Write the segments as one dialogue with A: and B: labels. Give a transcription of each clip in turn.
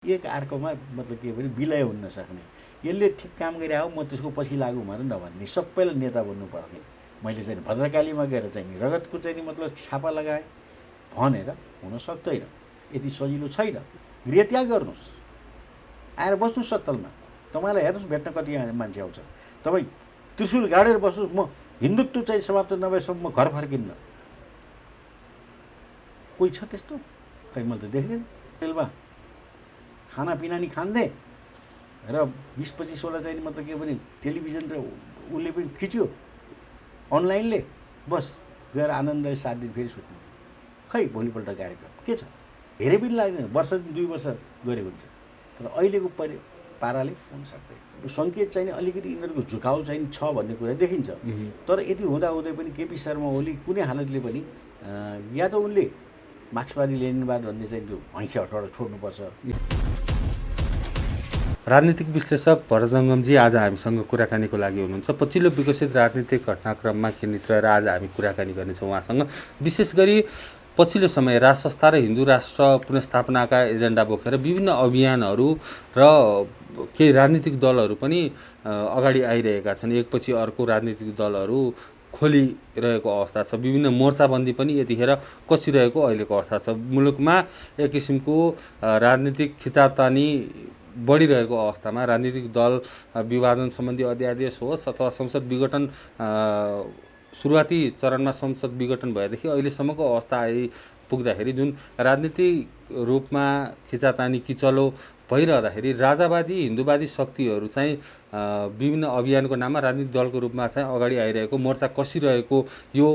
A: एक अर्कोमा मतलब के भने विलय हुन नसक्ने, यसले ठिक काम गरिरहेको म त्यसको पछि लागु भनेर नभन्ने, सबैलाई नेता बन्नुपर्ने। मैले चाहिँ भद्रकालीमा गएर चाहिँ रगतको चाहिँ मतलब छापा लगाएँ भनेर हुन सक्दैन, यति सजिलो छैन। गृहत्याग गर्नुहोस्, आएर बस्नुहोस् सत्तलमा, तपाईँलाई हेर्नुहोस् भेट्न कति मान्छे आउँछ। तपाईँ त्रिशूल गाडेर बस्नुहोस्, म हिन्दुत्व चाहिँ समाप्त नभएसम्म म घर फर्किन्न। कोही छ त्यस्तो? खै मैले त देख्दैन। होटेलमा खानापिना नि खाँदै र 20-25 चाहिँ मतलब के भने टेलिभिजन र उसले पनि खिच्यो अनलाइनले, बस गएर आनन्दले 7 दिन फेरि सुत्नु। खै भोलिपल्ट कार्यक्रम के छ? धेरै पनि लाग्दैन, वर्ष 2 वर्ष गरे हुन्छ। तर अहिलेको पाराले हुन सक्दैन। सङ्केत चाहिँ अलिकति यिनीहरूको झुकाउ चाहिँ छ भन्ने कुरा देखिन्छ। तर यति हुँदाहुँदै पनि केपी शर्मा ओली कुनै हालतले पनि या त उनले मार्क्सवादी लेनिनवाद भन्ने चाहिँ त्यो हैँसा हटबाट छोड्नुपर्छ।
B: राजनीतिक विश्लेषक भरतजङ्गमजी आज हामीसँग कुराकानीको लागि हुनुहुन्छ। पछिल्लो विकसित राजनीतिक घटनाक्रममा केन्द्रित रहेर आज हामी कुराकानी गर्नेछौँ उहाँसँग। विशेष गरी पछिल्लो समय राज संस्था र हिन्दू राष्ट्र पुनर्स्थापनाका एजेन्डा बोकेर विभिन्न अभियानहरू र केही राजनीतिक दलहरू पनि अगाडि आइरहेका छन्। एकपछि अर्को राजनीतिक दलहरू खोलिरहेको अवस्था छ। विभिन्न मोर्चाबन्दी पनि यतिखेर कसिरहेको अहिलेको अवस्था छ। मुलुकमा एक किसिमको राजनीतिक खिचातानी बढिरहेको अवस्थामा राजनीतिक दल विभाजन सम्बन्धी अध्यादेश होस् अथवा संसद विघटन सुरुवाती चरणमा संसद विघटन भएदेखि अहिलेसम्मको अवस्था आइपुग्दाखेरि जुन राजनीतिक रूपमा खिचातानी किचलो भइरहँदाखेरि राजावादी हिन्दूवादी शक्तिहरू चाहिँ विभिन्न अभियानको नाममा राजनीतिक दलको रूपमा चाहिँ अगाडि आइरहेको, मोर्चा कसिरहेको यो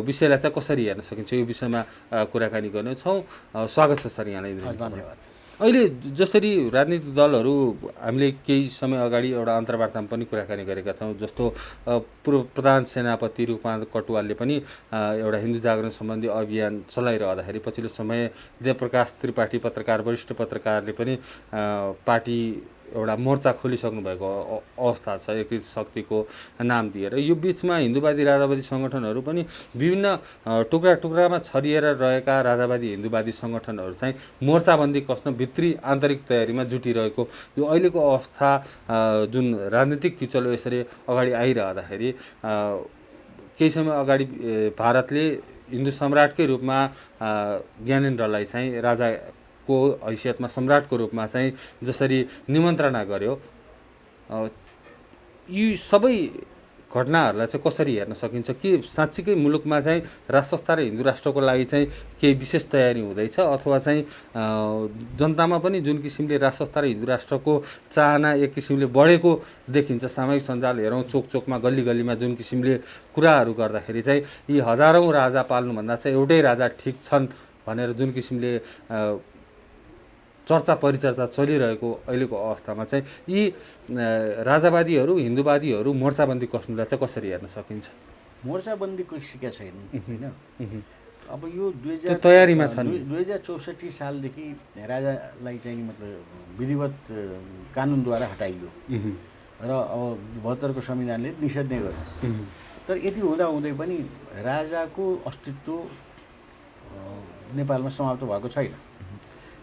B: विषयलाई चाहिँ कसरी हेर्न सकिन्छ, यो विषयमा कुराकानी गर्नेछौँ। स्वागत छ सर यहाँलाई।
A: धन्यवाद।
B: अहिले जसरी राजनीतिक दलहरू हामीले केही समय अगाडि एउटा अन्तर्वार्तामा पनि कुराकानी गरेका छौँ, जस्तो पूर्व प्रधान सेनापति रूपमान कटुवालले पनि एउटा हिन्दू जागरण सम्बन्धी अभियान चलाइरहँदाखेरि पछिल्लो समय देवप्रकाश त्रिपाठी पत्रकार, वरिष्ठ पत्रकारले पनि पार्टी एउटा मोर्चा खोलिसक्नु भएको अवस्था छ एकीकृत शक्तिको नाम दिएर। यो बिचमा हिन्दूवादी राजावादी सङ्गठनहरू पनि विभिन्न टुक्रा टुक्रामा छरिएर रहेका राजावादी हिन्दूवादी सङ्गठनहरू चाहिँ मोर्चाबन्दी कस्न भित्री आन्तरिक तयारीमा जुटिरहेको यो अहिलेको अवस्था जुन राजनीतिक किचलो यसरी अगाडि आइरहँदाखेरि केही समय अगाडि भारतले हिन्दू सम्राटकै रूपमा ज्ञानेन्द्रलाई चाहिँ राजा को हैसियतमा सम्राटको रूपमा चाहिँ जसरी निमन्त्रणा गर्यो, यी सबै घटनाहरूलाई चाहिँ कसरी हेर्न सकिन्छ? के साँच्चीकै मुलुकमा चाहिँ राज संस्था र हिन्दू राष्ट्रको लागि चाहिँ केही विशेष तयारी हुँदैछ अथवा चाहिँ जनतामा पनि जुन किसिमले राज संस्था र हिन्दू राष्ट्रको चाहना एक किसिमले बढेको देखिन्छ, सामाजिक सञ्जाल हेरौँ, चोक चोकमा गल्ली गल्लीमा जुन किसिमले कुराहरू गर्दाखेरि चाहिँ यी हजारौँ राजा पाल्नुभन्दा चाहिँ एउटै राजा ठिक छन् भनेर जुन किसिमले चर्चा परिचर्चा चलिरहेको अहिलेको अवस्थामा चाहिँ यी राजावादीहरू हिन्दूवादीहरू मोर्चाबन्दी कस्नुलाई चाहिँ कसरी हेर्न सकिन्छ?
A: मोर्चाबन्दी सिकेका छैन होइन। अब यो
B: तयारीमा छन्।
A: 2064 सालदेखि राजालाई चाहिँ मतलब विधिवत कानुनद्वारा हटाइयो र अब 72 को संविधानले निषेध नै गर्यो। तर यति हुँदाहुँदै पनि राजाको अस्तित्व नेपालमा समाप्त भएको छैन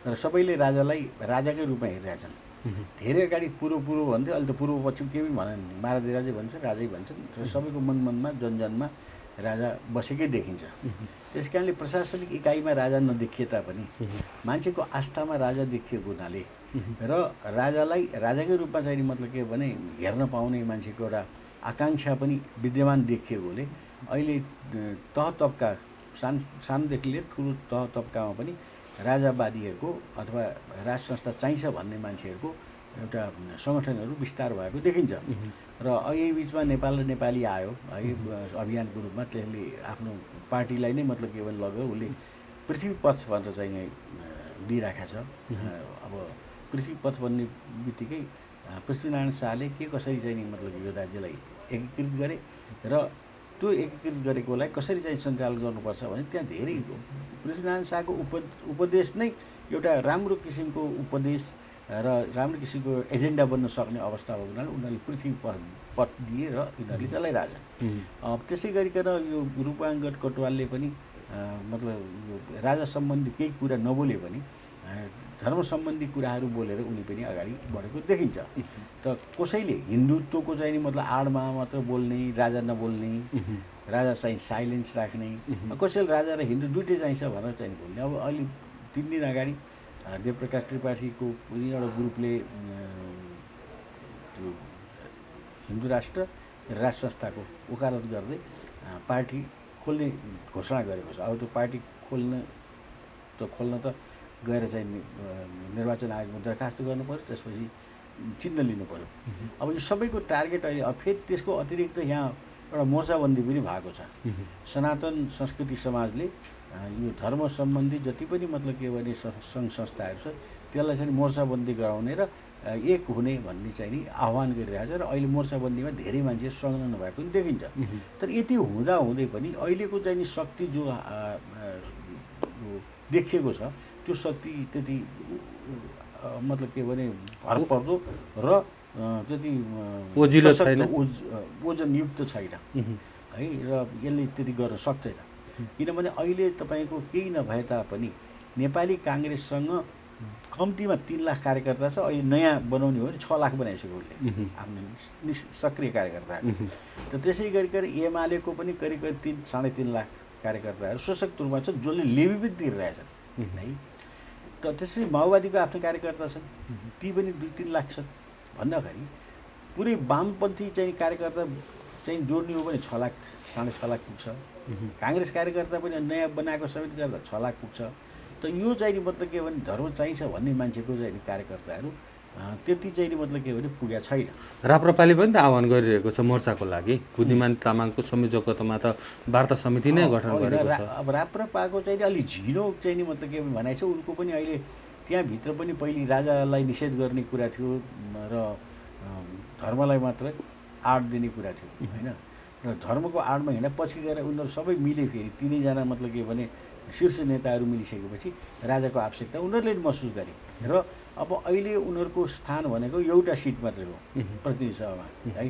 A: र सबैले राजालाई राजाकै रूपमा हेरिरहेछन्। धेरै अगाडि पूर्व भन्थ्यो, अहिले त पूर्व पश्चिम केही पनि भनेन, महाराज राजै भन्छ, राजै भन्छन् र सबैको मनमा जनजनमा राजा बसेकै देखिन्छ। त्यस कारणले प्रशासनिक इकाइमा राजा नदेखिए तापनि मान्छेको आस्थामा राजा देखिएको हुनाले र राजालाई राजाकै रूपमा चाहिँ मतलब के भने हेर्न पाउने मान्छेको एउटा आकाङ्क्षा पनि विद्यमान देखिएकोले अहिले तह तबका सानोदेखि लिएर ठुलो तह तबकामा पनि राजावादीहरूको अथवा राज संस्था चाहिन्छ भन्ने मान्छेहरूको एउटा सङ्गठनहरू विस्तार भएको देखिन्छ। र यही बिचमा नेपाल र नेपाली आयो है अभियानको रूपमा, त्यसले आफ्नो पार्टीलाई नै मतलब के भने लग्यो, उसले पृथ्वी पथ भनेर चाहिँ दिइराखेको छ। अब पृथ्वी पथ भन्ने बित्तिकै पृथ्वीनारायण शाहले के कसरी चाहिँ मतलब यो राज्यलाई एकीकृत गरे र त्यो एकीकृत गरेकोलाई कसरी चाहिँ सञ्चालन गर्नुपर्छ भने त्यहाँ धेरै पृथ्वीनारायण शाहको उपदेश नै एउटा राम्रो किसिमको उपदेश र राम्रो किसिमको एजेन्डा बन्न सक्ने अवस्था भएको हुनाले उनीहरूले पृथ्वी पथ दिए र यिनीहरूले चलाइरहेछन्। त्यसै गरिकन यो रूपमान कटुवालले पनि मतलब यो राजा सम्बन्धी केही कुरा नबोले पनि धर्म सम्बन्धी कुराहरू बोलेर उनी पनि अगाडि बढेको देखिन्छ। त कसैले हिन्दुत्वको चाहिँ नि मतलब आडमा मात्र बोल्ने, राजा नबोल्ने, राजा चाहिँ साइलेन्स राख्ने, कसैले राजा र हिन्दू दुइटै चाहिन्छ भनेर चाहिँ बोल्ने। अब अहिले 3 दिन अगाडि देवप्रकाश त्रिपाठीको पनि एउटा ग्रुपले त्यो हिन्दू राष्ट्र राज संस्थाको वकालत गर्दै पार्टी खोल्ने घोषणा गरेको छ। अब त्यो पार्टी खोल्न त गएर चाहिँ निर्वाचन आयोगमा दरखास्त गर्नु पर्यो, त्यसपछि चिन्ह लिनु पर्यो। अब यो सबैको टार्गेट अहिले अब फेरि त्यसको अतिरिक्त यहाँ एउटा मोर्चाबन्दी पनि भएको छ। सनातन संस्कृति समाजले यो धर्म सम्बन्धी जति पनि मतलब के भने सङ्घ संस्थाहरू छ त्यसलाई चाहिँ मोर्चाबन्दी गराउने र एक हुने भन्ने चाहिँ नि आह्वान गरिरहेको छ र अहिले मोर्चाबन्दीमा धेरै मान्छे संलग्न नभएको पनि देखिन्छ। तर यति हुँदै पनि अहिलेको चाहिँ नि शक्ति जो देखिएको छ त्यो शक्ति त्यति मतलब के भने भरपर्दो र त्यति
B: ओजिलो छैन,
A: ओजनयुक्त छैन है, र यसले त्यति गर्न सक्दैन। किनभने अहिले तपाईँको केही नभए तापनि नेपाली काङ्ग्रेससँग कम्तीमा 3 लाख कार्यकर्ता छ। अहिले नयाँ बनाउने हो भने 6 लाख बनाइसक्यो उसले आफ्नो सक्रिय कार्यकर्ताहरू। त त्यसै गरिकन एमालेको पनि करिब 3-3.5 लाख कार्यकर्ताहरू सशक्त रूपमा छन् जसले लेबी पनि तिरिरहेछन् है। त त्यसपछि माओवादीको आफ्नो कार्यकर्ता छन्, ती पनि 2-3 लाख छन् भन्दाखेरि पुरै वामपन्थी चाहिँ कार्यकर्ता चाहिँ जोड्ने हो भने 6 लाख 6.5 लाख पुग्छ। काङ्ग्रेस कार्यकर्ता पनि नयाँ बनाएको समेत गर्दा 6 लाख पुग्छ। त यो चाहिँ मतलब के भने धर्म चाहिन्छ भन्ने मान्छेको चाहिँ कार्यकर्ताहरू त्यति चाहिँ मतलब के भने पुगेको छैन।
B: राप्रपाले पनि त आह्वान गरिरहेको छ मोर्चाको लागि। बुद्धिमान तामाङको संयोजकत्वमा त वार्ता समिति नै गठन गरेको छ।
A: अब राप्रपाको चाहिँ अलि झिनो चाहिँ मतलब के भनाइ छ उनको पनि अहिले त्यहाँभित्र पनि पहिले राजालाई निषेध गर्ने कुरा थियो र धर्मलाई मात्र आड दिने कुरा थियो होइन। र धर्मको आडमा हिँड्दा पछि गएर उनीहरू सबै मिले फेरि 3जना मतलब के भने शीर्ष नेताहरू मिलिसकेपछि राजाको आवश्यकता उनीहरूले महसुस गरे र अब अहिले उनीहरूको स्थान भनेको एउटा सिट मात्रै हो प्रतिनिधि सभामा है,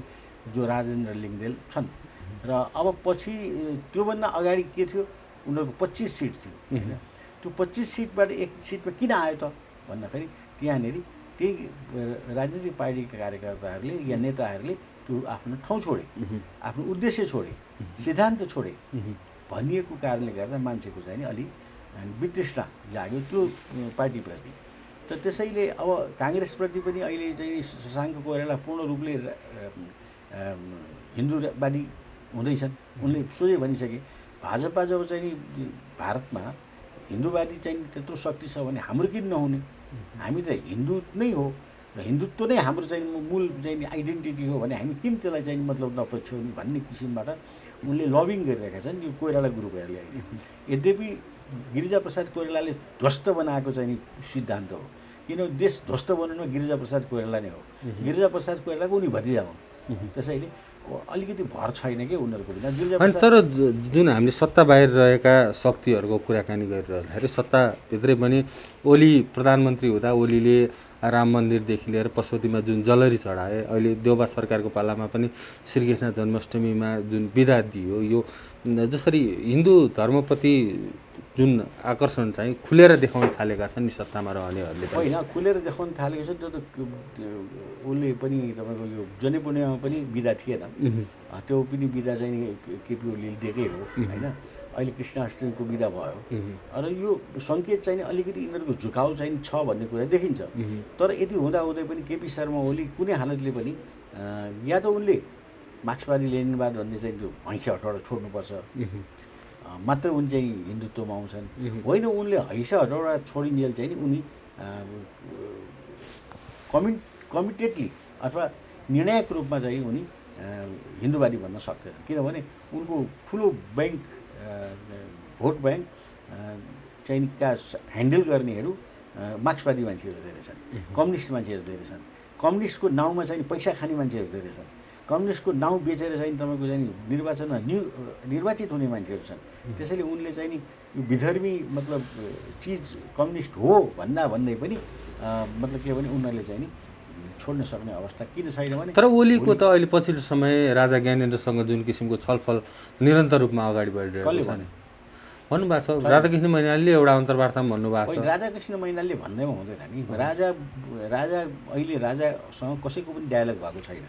A: जो राजेन्द्र लिङ्गदेल छन्। र अब पछि त्योभन्दा अगाडि के थियो उनीहरूको 25 सिट थियो होइन। त्यो 25 सिटबाट एक सिटमा किन आयो त भन्दाखेरि त्यहाँनिर त्यही राजनीतिक पार्टीका कार्यकर्ताहरूले या नेताहरूले त्यो आफ्नो ठाउँ छोडे, आफ्नो उद्देश्य छोडे, सिद्धान्त छोडे भनिएको कारणले गर्दा मान्छेको चाहिँ अलि वितृष्णा जाग्यो त्यो पार्टीप्रति। त त्यसैले अब काङ्ग्रेसप्रति पनि अहिले चाहिँ शशाङ्क कोइराला पूर्ण रूपले हिन्दूवादी हुँदैछन्। उनले सोझै भनिसके भाजपा जब चाहिँ भारतमा हिन्दूवादी चाहिँ त्यत्रो शक्ति छ भने हाम्रो किन नहुने, हामी त हिन्दू नै हो र हिन्दुत्व नै हाम्रो चाहिँ मूल चाहिँ आइडेन्टिटी हो भने हामी किन त्यसलाई चाहिँ मतलब नपछ्याउने भन्ने किसिमबाट उनले लबिङ गरिरहेका छन् यो कोइराला ग्रुपहरूले अहिले। यद्यपि गिरिजाप्रसाद कोइरालाले ध्वस्त बनाएको चाहिँ सिद्धान्त हो, किन देश ध्वस्त बनाउनुमा गिरिजाप्रसाद कोइराला नै हो। गिरिजाप्रसाद कोइरालाको उनी भतिजा हुन्, त्यसैले अलिकति भर छैन कि उनीहरूको बिना।
B: अनि तर जुन हामीले सत्ता बाहिर रहेका शक्तिहरूको कुराकानी गरिरहँदाखेरि सत्ताभित्रै पनि ओली प्रधानमन्त्री हुँदा ओलीले राम मन्दिरदेखि लिएर पशुपतिमा जुन जलरी चढाए, अहिले देउबा सरकारको पालामा पनि श्रीकृष्ण जन्माष्टमीमा जुन बिदा दियो, यो जसरी हिन्दू धर्मप्रति जुन आकर्षण चाहिँ खुलेर देखाउन थालेका छन् नि सत्तामा रहनेहरूले
A: होइन, खुलेर देखाउन थालेको छ। त्यो त उसले पनि तपाईँको यो जनै पूर्णिमामा पनि बिदा थिएन, त्यो पनि बिदा चाहिँ केपी ओलीले दिएकै हो होइन। अहिले कृष्णाष्टमीको बिदा भयो र यो सङ्केत चाहिँ अलिकति यिनीहरूको झुकाउ चाहिँ छ भन्ने कुरा देखिन्छ। तर यति हुँदाहुँदै पनि केपी शर्मा ओली कुनै हालतले पनि या त उनले मार्क्सवादी लेनिनवाद भन्ने चाहिँ त्यो हैँसा हटौडा छोड्नुपर्छ मात्र उनी चाहिँ हिन्दुत्वमा आउँछन्, होइन उनले हैसा हटौडा छोडिन्जेल चाहिँ नि उनी कमिटेडली अथवा निर्णायक रूपमा चाहिँ उनी हिन्दूवादी भन्न सक्दैन। किनभने उनको ठुलो ब्याङ्क भोट ब्याङ्क चाहिँ ह्यान्डल गर्नेहरू मार्क्सवादी मान्छेहरू धेरै छन्, कम्युनिस्ट मान्छेहरू धेरै छन्, कम्युनिस्टको नाउँमा चाहिँ पैसा खाने मान्छेहरू धेरै छन्, कम्युनिस्टको नाउँ बेचेर चाहिँ तपाईँको चाहिँ निर्वाचनमा निर्वाचित हुने मान्छेहरू छन्। त्यसैले उनले चाहिँ नि यो विधर्मी मतलब चिज कम्युनिस्ट हो भन्दै पनि मतलब के भने उनीहरूले चाहिँ नि छोड्न सक्ने अवस्था किन छैन भने।
B: तर ओलीको त अहिले पछिल्लो समय राजा ज्ञानेन्द्रसँग जुन किसिमको छलफल निरन्तर रूपमा अगाडि बढिरहेको छ नि, भन्नुभएको छ। राधाकृष्ण मैनालीले एउटा अन्तर्वार्तामा भन्नुभएको
A: होइन,
B: छ।
A: राधाकृष्ण मैनालीले भन्दैमा हुँदैन नि। राजा अहिले राजासँग कसैको पनि डायलग भएको छैन,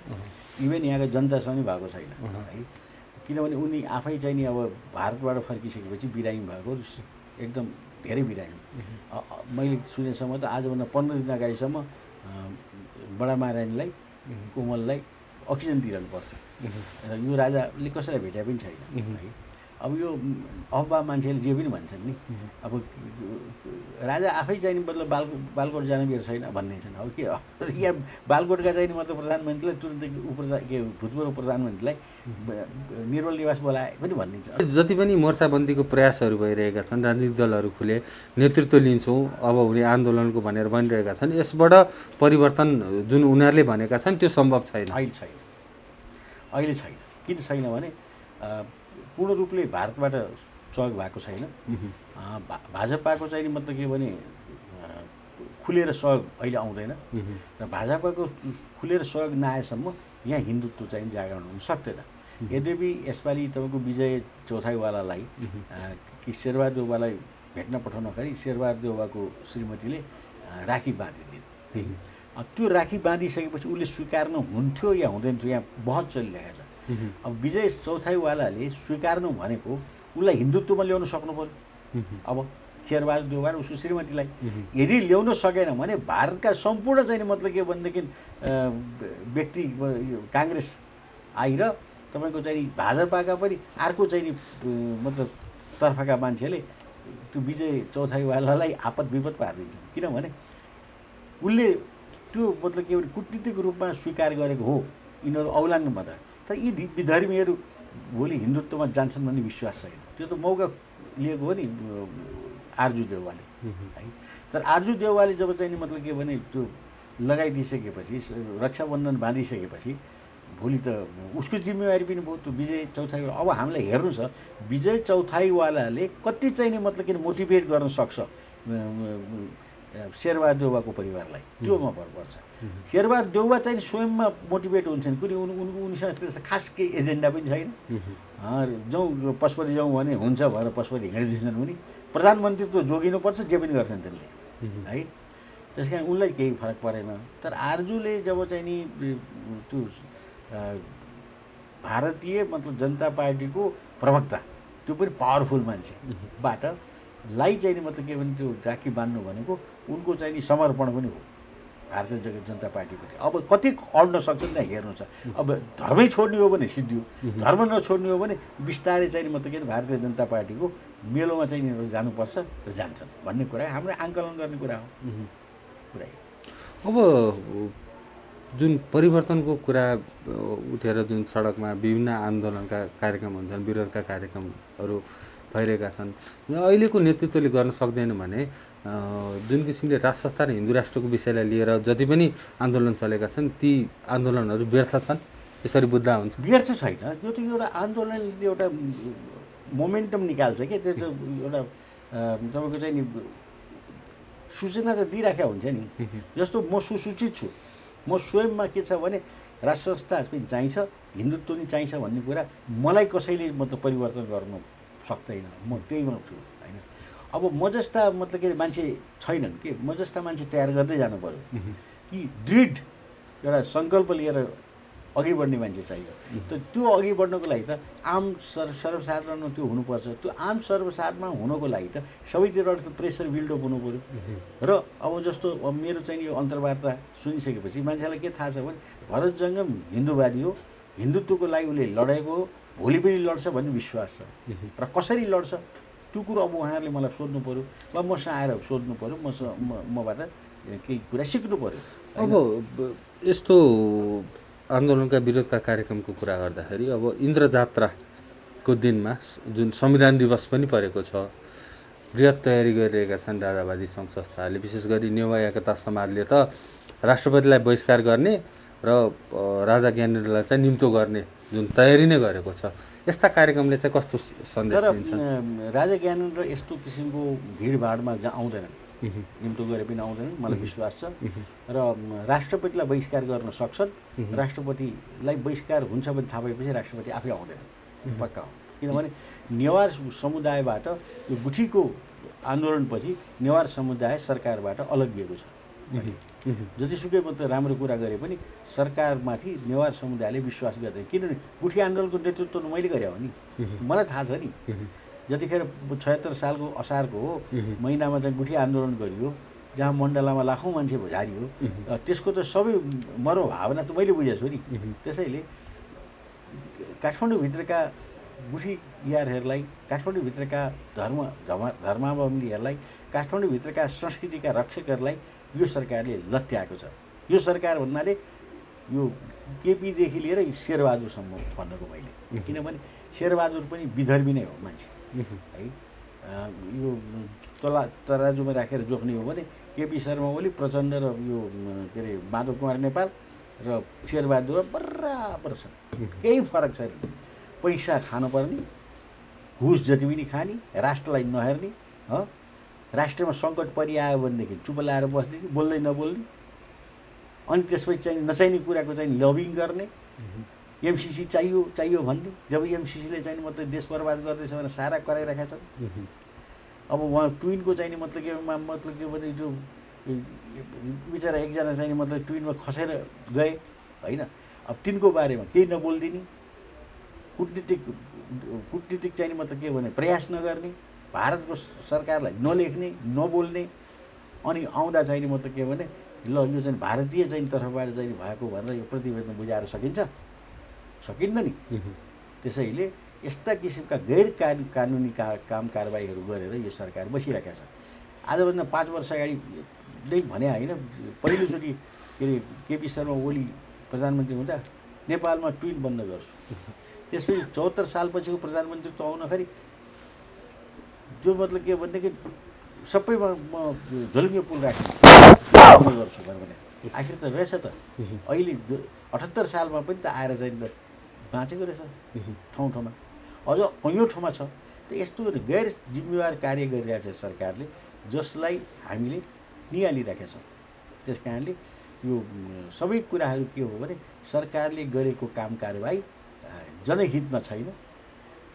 A: इभेन यहाँको जनतासँग भएको छैन है। किनभने उनी आफै चाहिँ नि अब भारतबाट फर्किसकेपछि बिरामी भएको, एकदम धेरै बिरामी। मैले सुनेसम्म त आजभन्दा 15 दिन अगाडिसम्म बडा महारानीलाई, कोमललाई अक्सिजन दिइरहनु पर्थ्यो र यो राजाले कसैलाई भेटे पनि छैन है। अब यो अफवाह मान्छेले जे पनि भन्छन् नि, अब राजा आफै चाहिँ नि मतलब बालकोट जाने बेर छैन भन्ने छन्। अब के यहाँ बालकोटका चाहिँ नि मतलब प्रधानमन्त्रीलाई तुरन्तै भूतपूर्व प्रधानमन्त्रीलाई निर्मल निवास बोलाए पनि भनिदिन्छ।
B: जति पनि मोर्चाबन्दीको प्रयासहरू भइरहेका छन्, राजनीतिक दलहरू खुले नेतृत्व लिन्छौँ अब हुने आन्दोलनको भनेर भनिरहेका छन्, यसबाट परिवर्तन जुन उनीहरूले भनेका छन् त्यो सम्भव छैन।
A: अहिले छैन। किन छैन भने पूर्ण रूपले भारतबाट सहयोग भएको छैन। भाजपाको चाहिँ मतलब के भने खुलेर सहयोग अहिले आउँदैन र भाजपाको खुलेर सहयोग नआएसम्म यहाँ हिन्दुत्व चाहिँ जागरण हुन सक्दैन। यद्यपि यसपालि तपाईँको विजय चौथाईवालालाई कि शेरबहादुर देउवालाई भेट्न पठाउनखेरि शेरबहादुर देउवाको श्रीमतीले राखी बाँधिदिन्। त्यो राखी बाँधिसकेपछि उसले स्वीकार्नु हुन्थ्यो या हुँदैन थियो, यहाँ बहस चलिरहेको छ। अब विजय चौथाईवालाले स्वीकार्नु भनेको उसलाई हिन्दुत्वमा ल्याउन सक्नु पर्यो। अब शेरबहादुर देउवा र उसको श्रीमतीलाई यदि ल्याउन सकेन भने भारतका सम्पूर्ण चाहिँ मतलब के भनेदेखि व्यक्ति काङ्ग्रेस आएर तपाईँको चाहिँ भाजपाका पनि अर्को चाहिँ मतलब तर्फका मान्छेले त्यो विजय चौथाईवालालाई आपद विपद पारिदिन्छन्। किनभने उसले त्यो मतलब के भने कूटनीतिक रूपमा स्वीकार गरेको हो यिनीहरू औलाङ्गबाट, तर यी विधर्मीहरू भोलि हिन्दुत्वमा जान्छन् भन्ने विश्वास छैन। त्यो त मौका लिएको हो नि आरजु देउवाले है। तर आरजु देउवाले जब चाहिँ मतलब के भने त्यो लगाइदिइसकेपछि, रक्षाबन्धन बाँधिसकेपछि भोलि त उसको जिम्मेवारी पनि भयो त्यो विजय चौथाईवाला। अब हामीलाई हेर्नु छ विजय चौथाईवालाले कति चाहिँ नि मतलब के मोटिभेट गर्न सक्छ शेरबहादुर देउवाको परिवारलाई, त्योमा भर पर्छ। शेरबहादुर देउवा चाहिँ स्वयंमा मोटिभेट हुन्छन्, कुनै उनीसँग त्यस्तो खास केही एजेन्डा पनि छैन। जाउँ पशुपति जाउँ भने हुन्छ भनेर पशुपति हिँडिदिन्छन् उनी। प्रधानमन्त्री त जोगिनुपर्छ, जे पनि गर्छन् त्यसले है। त्यस कारण उनलाई केही फरक परेन। तर आरजुले जब चाहिँ नि त्यो भारतीय मतलब जनता पार्टीको प्रवक्ता, त्यो पनि पावरफुल मान्छेबाट लाई चाहिँ नि मतलब के भने त्यो राखी बाँध्नु भनेको उनको चाहिँ नि समर्पण पनि हो भारतीय जनता पार्टीप्रति। अब कति अड्न सक्छन् त्यहाँ हेर्नु छ। अब धर्मै छोड्ने हो भने सिद्धियो, धर्म नछोड्ने हो भने बिस्तारै चाहिँ मतलब के भारतीय जनता पार्टीको मेलोमा चाहिँ यिनीहरू जानुपर्छ र जान्छन् भन्ने कुरा हाम्रो आङ्कलन गर्ने कुरा हो पुरै।
B: अब जुन परिवर्तनको कुरा उठेर जुन सडकमा विभिन्न आन्दोलनका कार्यक्रम हुन्छन्, विरोधका कार्यक्रमहरू भइरहेका छन्, अहिलेको नेतृत्वले गर्न सक्दैन भने जुन किसिमले राष्ट्र संस्था र हिन्दू राष्ट्रको विषयलाई लिएर जति पनि आन्दोलन चलेका छन् ती आन्दोलनहरू व्यर्थ छन्, त्यसरी बुझ्दा हुन्छ?
A: व्यर्थ छैन, यो त एउटा आन्दोलनले एउटा मोमेन्टम निकाल्छ कि त्यो एउटा तपाईँको चाहिँ नि सूचना त दिइराखेको हुन्छ नि। जस्तो म सुसूचित छु, म स्वयंमा के छ भने राष्ट्र संस्था पनि चाहिन्छ, हिन्दुत्व पनि चाहिन्छ भन्ने कुरा मलाई कसैले मतलब परिवर्तन गर्नु सक्दैन। म त्यहीमा छु होइन। अब म जस्ता मतलब के मान्छे छैनन् कि म जस्ता मान्छे तयार गर्दै जानु पर्यो कि दृढ एउटा सङ्कल्प लिएर अघि बढ्ने मान्छे चाहियो। त त्यो अघि बढ्नको लागि त आम सर्वसाधारणमा त्यो हुनुपर्छ। त्यो आम सर्वसाधारणमा हुनको लागि त सबैतिरबाट त्यो प्रेसर बिल्डअप हुनु पऱ्यो। र अब जस्तो अब मेरो चाहिँ यो अन्तर्वार्ता सुनिसकेपछि मान्छेलाई के थाहा छ भने भरत जङ्गम हिन्दूवादी हो, हिन्दुत्वको लागि उसले लडेको हो, भोलि पनि लड्छ भन्ने विश्वास छ। र कसरी लड्छ त्यो कुरो अब उहाँहरूले मलाई सोध्नु पऱ्यो वा मसँग आएर सोध्नु पऱ्यो, मबाट केही कुरा सिक्नु पऱ्यो।
B: अब यस्तो आन्दोलनका विरोधका कार्यक्रमको कुरा गर्दाखेरि अब इन्द्र जात्राको दिनमा जुन संविधान दिवस पनि परेको छ, बृहत तयारी गरिरहेका छन् राजावादी सङ्घ संस्थाहरूले। विशेष गरी नेवा एकता समाजले त राष्ट्रपतिलाई बहिष्कार गर्ने र राजा ज्ञानेन्द्रलाई चाहिँ निम्तो गर्ने जुन तयारी नै गरेको छ। यस्ता कार्यक्रमले चाहिँ कस्तो सन्देश दिन्छन्?
A: राजा ज्ञानेन्द्र यस्तो किसिमको भिडभाडमा जहाँ आउँदैनन्, निम्तो गरे पनि आउँदैनन्, मलाई विश्वास छ। र राष्ट्रपतिलाई बहिष्कार गर्न सक्छन्। राष्ट्रपतिलाई बहिष्कार हुन्छ भने थाहा भएपछि राष्ट्रपति आफै आउँदैन। पक्का हो। किनभने नेवार समुदायबाट यो गुठीको आन्दोलनपछि नेवार समुदाय सरकारबाट अलग्गिएको छ। जतिसुकै मतलब राम्रो कुरा गरे पनि सरकारमाथि नेवार समुदायले विश्वास गर्दैन। किनभने गुठी आन्दोलनको नेतृत्व मैले गरे हो नि, मलाई थाहा छ नि। जतिखेर 76 सालको असारको महिनामा चाहिँ गुठी आन्दोलन गरियो, जहाँ मण्डलामा लाखौँ मान्छे झारियो, त्यसको त सबै मनोभावना त मैले बुझेको छु नि। त्यसैले काठमाडौँभित्रका गुठी यारहरूलाई, काठमाडौँभित्रका धर्मावलम्बीहरूलाई, काठमाडौँभित्रका संस्कृतिका रक्षकहरूलाई यो सरकारले लत्याएको छ। यो सरकार भन्नाले यो केपीदेखि लिएर शेरबहादुरसम्म भन्नको मैले, किनभने शेरबहादुर पनि विधर्मी नै हो मान्छे है। यो तराजुमा राखेर जोख्ने हो भने केपी शर्मा ओली, प्रचण्ड र यो के अरे माधव कुमार नेपाल र शेरबहादुर बराबर छन्, केही फरक छैन। पैसा खानुपर्ने, घुस जति पनि खाने, राष्ट्रलाई नहेर्ने, राष्ट्रमा सङ्कट परिआयो भनेदेखि चुप लाएर बस्ने, बोल्दै नबोल्ने, अनि त्यसपछि चाहिँ नचाहिने कुराको चाहिँ लबिङ गर्ने, एमसिसी चाहियो भन्ने। जब एमसिसीले चाहिँ मतलब देश बर्बाद गर्दैछ भने सारा कराइरहेका छन्। अब उहाँ ट्विनको चाहिँ मतलब के भने जो बिचरा एकजना चाहिँ मतलब ट्विनमा खसेर गए होइन, अब तिनको बारेमा केही नबोलिदिने, कुटनीतिक चाहिँ मतलब के भने प्रयास नगर्ने, भारतको सरकारलाई नलेख्ने, नबोल्ने, अनि आउँदा चाहिँ मतलब के भने ल यो चाहिँ भारतीय चाहिँ तर्फबाट चाहिँ भएको भनेर यो प्रतिवेदन बुझाएर सकिन्न नि। त्यसैले यस्ता किसिमका गैर कानुनी काम कारबाहीहरू गरेर यो सरकार बसिरहेका छ। आजभन्दा 5 वर्ष अगाडि नै भने होइन, पहिलोचोटि के अरे केपी शर्मा ओली प्रधानमन्त्री हुँदा नेपालमा ट्विन बन्द गर्छु, त्यसपछि 74 सालपछिको प्रधानमन्त्रीत्व आउँदाखेरि जो मतलब के भनेदेखि सबैमा म झोलुङ्गे पुल राख्ने गर्छु भने आखिर त रहेछ त। अहिले 78 सालमा पनि त आएर चाहिँ त बाँचेको रहेछ ठाउँ ठाउँमा, अझ कैयौँ ठाउँमा छ। त यस्तो गैर जिम्मेवार कार्य गरिरहेको छ सरकारले, जसलाई हामीले निहालिरहेका छौँ। त्यस कारणले यो सबै कुराहरू के हो भने सरकारले गरेको काम कारबाही जनहितमा छैन,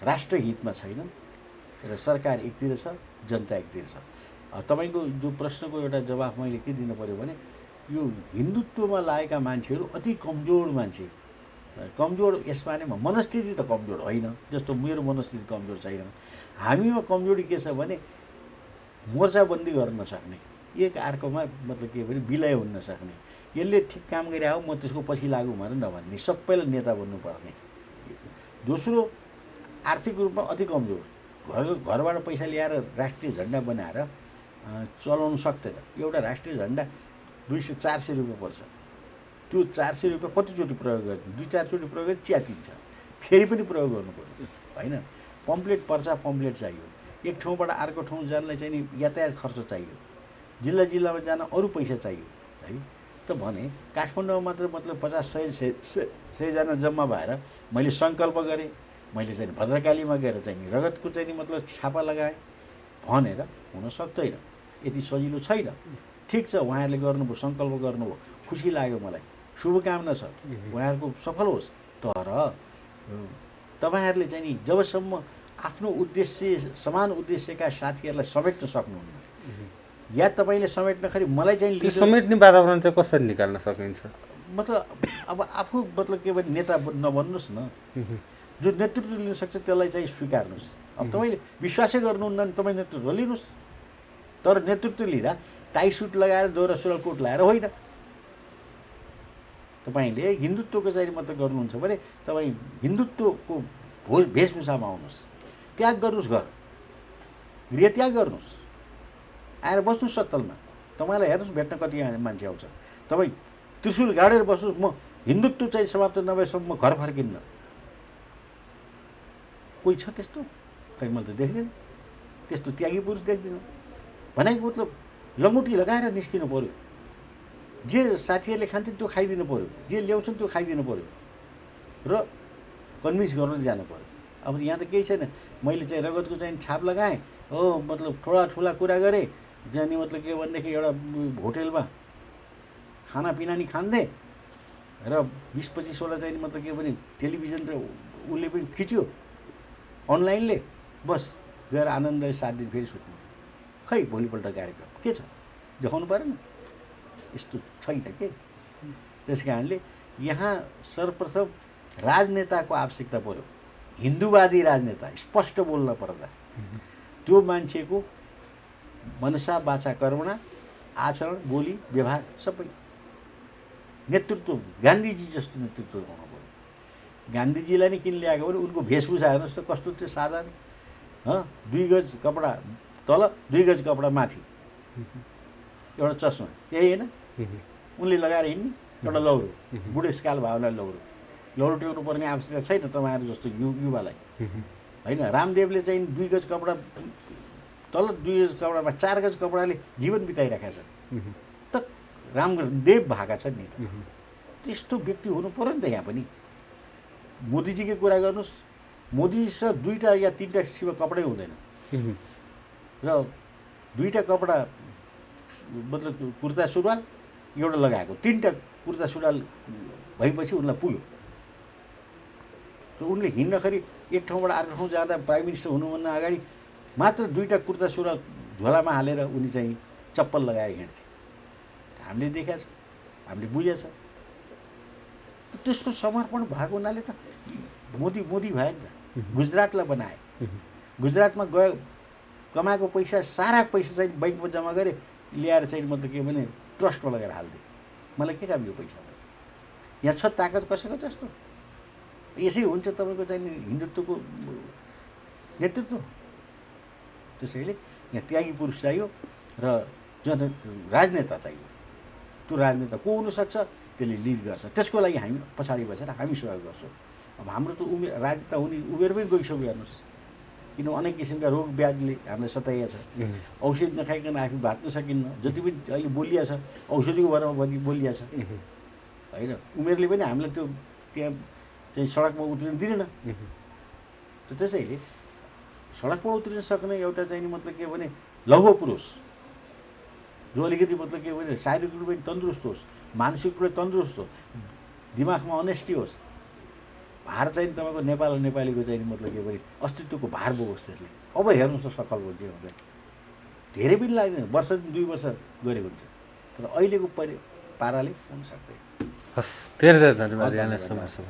A: राष्ट्रहितमा छैन, र सरकार एकतिर छ, जनता एकतिर छ। तपाईँको जो प्रश्नको एउटा जवाफ मैले के दिनु पऱ्यो भने यो हिन्दुत्वमा लागेका मान्छेहरू अति कमजोर मान्छे, कमजोर यसमा नै मनस्थिति त कमजोर होइन, जस्तो मेरो मनस्थिति कमजोर छैन। हामीमा कमजोरी के छ भने मोर्चाबन्दी गर्न नसक्ने, एक अर्कोमा मतलब के भने विलय हुन नसक्ने, यसले ठिक काम गरिरहेको म त्यसको पछि लागु भनेर नभन्ने, सबैलाई नेता बन्नुपर्ने। दोस्रो, आर्थिक रूपमा अति कमजोर, घरबाट पैसा ल्याएर राष्ट्रिय झन्डा बनाएर चलाउनु सक्दैन। एउटा राष्ट्रिय झन्डा 200-400 रुपियाँ पर्छ। त्यो 400 रुपियाँ कतिचोटि प्रयोग गर्ने, 2-4 चोटि प्रयोग गरे च्यातिन्छ, फेरि पनि प्रयोग गर्नु पर्यो होइन। पम्पलेट पर्छ, पम्पलेट चाहियो, एक ठाउँबाट अर्को ठाउँ जानलाई चाहिँ नि यातायात खर्च चाहियो, जिल्लामा जान अरू पैसा चाहियो है। त भने काठमाडौँमा मात्र मतलब 50-100 जना जम्मा भएर मैले सङ्कल्प गरेँ, मैले चाहिँ भद्रकालीमा गएर चाहिँ रगतको चाहिँ मतलब छापा लगाएँ भनेर हुन सक्दैन, यति सजिलो छैन। ठिक छ, उहाँहरूले गर्नुभयो, सङ्कल्प गर्नुभयो, खुसी लाग्यो, मलाई शुभकामना छ, उहाँहरूको सफल होस्। तर तपाईँहरूले चाहिँ नि जबसम्म आफ्नो उद्देश्य, समान उद्देश्यका साथीहरूलाई समेट्न सक्नुहुन्न, या तपाईँले समेट्नखेरि मलाई चाहिँ
B: त्यो समेट्ने वातावरण चाहिँ कसरी निकाल्न सकिन्छ? मतलब
A: अब आफू मतलब के भने नेता नबन्नुहोस् न, जो नेतृत्व लिन सक्छ त्यसलाई चाहिँ स्वीकार्नुहोस्। अब तपाईँले विश्वासै गर्नुहुन्न भने तपाईँ नेतृत्व लिनुहोस्, तर नेतृत्व लिँदा टाई सुट लगाएर दोहोरो सुरुवाल कोट लगाएर होइन। तपाईँले हिन्दुत्वको चाहिँ मतलब गर्नुहुन्छ भने तपाईँ हिन्दुत्वको वेशभूषामा आउनुहोस्, त्याग गर्नुहोस्, गृह त्याग गर्नुहोस्, आएर बस्नुहोस् सत्तलमा। तपाईँलाई हेर्नुहोस् भेट्न कति मान्छे आउँछ, तपाईँ त्रिशूल गाडेर बस्नुहोस्, म हिन्दुत्व चाहिँ समाप्त नभएसम्म म घर फर्किन्न। कोही छ त्यस्तो? खै मैले त देख्दिनँ त्यस्तो त्यागी पुरुष, देख्दिनँ। भनेको मतलब लङ्गुटी लगाएर निस्किनु पऱ्यो, जे साथीहरूले खान्छन् त्यो खाइदिनु पऱ्यो, जे ल्याउँछन् त्यो खाइदिनु पऱ्यो, र कन्भिन्स गर्न जानु पऱ्यो। अब यहाँ त केही छैन, मैले चाहिँ रगतको चाहिँ छाप लगाएँ हो, मतलब ठुला कुरा गरेँ, जाने मतलब के भनेदेखि एउटा होटेलमा खानापिना नि खाँदै र 20-25 वटा चाहिँ मतलब के भने टेलिभिजन र उसले पनि खिच्यो, अनलाइनले बस गएर आनन्दले 7 दिन फेरि सुत्नु, खै भोलिपल्ट कार्यक्रम के छ देखाउनु परेन, यस्तो छैन के। त्यस कारणले यहाँ सर्वप्रथम राजनेताको आवश्यकता पर्यो, हिन्दूवादी राजनेता, स्पष्ट बोल्न पर्दा त्यो मान्छेको मनसा वाचा कर्मणा, आचरण, बोली, व्यवहार सबै नेतृत्व गान्धीजी जस्तो नेतृत्व हुनु पर्यो। गान्धीजीलाई नै किन ल्याएको भने उनको वेशभूषा हेर्नुहोस् त कस्तो थियो, साधारण, 2 गज कपडा तल 2 गज कपडा माथि, एउटा चस्मा, त्यही होइन उनले लगाएर हिँड्ने, एउटा लौरो, बुढेसकाल भावनाले लौरो टेक्नु पर्ने आवश्यकता छैन तपाईँहरू जस्तो युवालाई होइन। रामदेवले चाहिँ 2 गज कपडा तल 2 गज कपडामा 4 गज कपडाले जीवन बिताइराखेका छन् त, रामदेव भएका छन् नि त। त्यस्तो व्यक्ति हुनु पर्यो नि त। यहाँ पनि मोदीजीकै कुरा गर्नुहोस्, मोदीसँग 2टा या 3टा सिवा कपडै हुँदैन र 2टा कपडा मतलब कुर्ता सुरुवाल एउटा लगाएको, 3टा कुर्ता सुरुवाल भएपछि उनलाई पुग्यो र उनले हिँड्दाखेरि एक ठाउँबाट अर्को ठाउँ जाँदा प्राइम मिनिस्टर हुनुभन्दा अगाडि मात्र 2टा कुर्ता सुरुवाल झोलामा हालेर उनी चाहिँ चप्पल लगाएर हिँड्थे। हामीले देखेका छ, हामीले बुझेको छ। त्यस्तो समर्पण भएको हुनाले त मोदी भयो नि त। गुजरातलाई बनाए, गुजरातमा गयो, कमाएको पैसा सारा पैसा चाहिँ बैङ्कमा जम्मा गरे, ल्याएर चाहिँ मतलब के भने ट्रस्टमा लगेर हालिदिए। मलाई के काम यो पैसा? यहाँ छ ताकत कसैको त्यस्तो? यसै हुन्छ तपाईँको चाहिँ हिन्दुत्वको नेतृत्व। त्यसैले यहाँ त्यागी पुरुष चाहियो र राजनेता चाहियो। त्यो राजनेता को हुनसक्छ, त्यसले लिड गर्छ, त्यसको लागि हामी पछाडि बसेर हामी सहयोग गर्छौँ। अब हाम्रो त उमेर राजनेता हुने उमेर पनि गइसक्यो हेर्नुहोस्, किन अनेक किसिमका रोग व्याधिले हामीलाई सताइएको छ। औषधि नखाइकन आफू भात्न सकिन्न, जति पनि अहिले बोलिया छ औषधिको बारेमा बोलिया छ होइन। उमेरले पनि हामीलाई त्यो त्यहाँ चाहिँ सडकमा उत्रिन दिँदैन। त्यसैले सडकमा उत्रिन सक्ने एउटा चाहिँ मतलब के भने लौह पुरुष जो अलिकति मतलब के भने शारीरिक रूपमा तन्दुरुस्त होस्, मानसिक रूपले तन्दुरुस्त होस्, दिमागमा अनेस्टी होस्, भार चाहिँ तपाईँको नेपाल नेपालीको चाहिँ मतलब के भने अस्तित्वको भार बोकोस् त्यसले। अब हेर्नुहोस् त सकल के हुन्छ, धेरै पनि लाग्दैन, वर्ष 2 वर्ष गरेको हुन्छ, तर अहिलेको पाराले हुन सक्दैन।
B: हस्, धेरै धेरै धन्यवाद यहाँलाई समय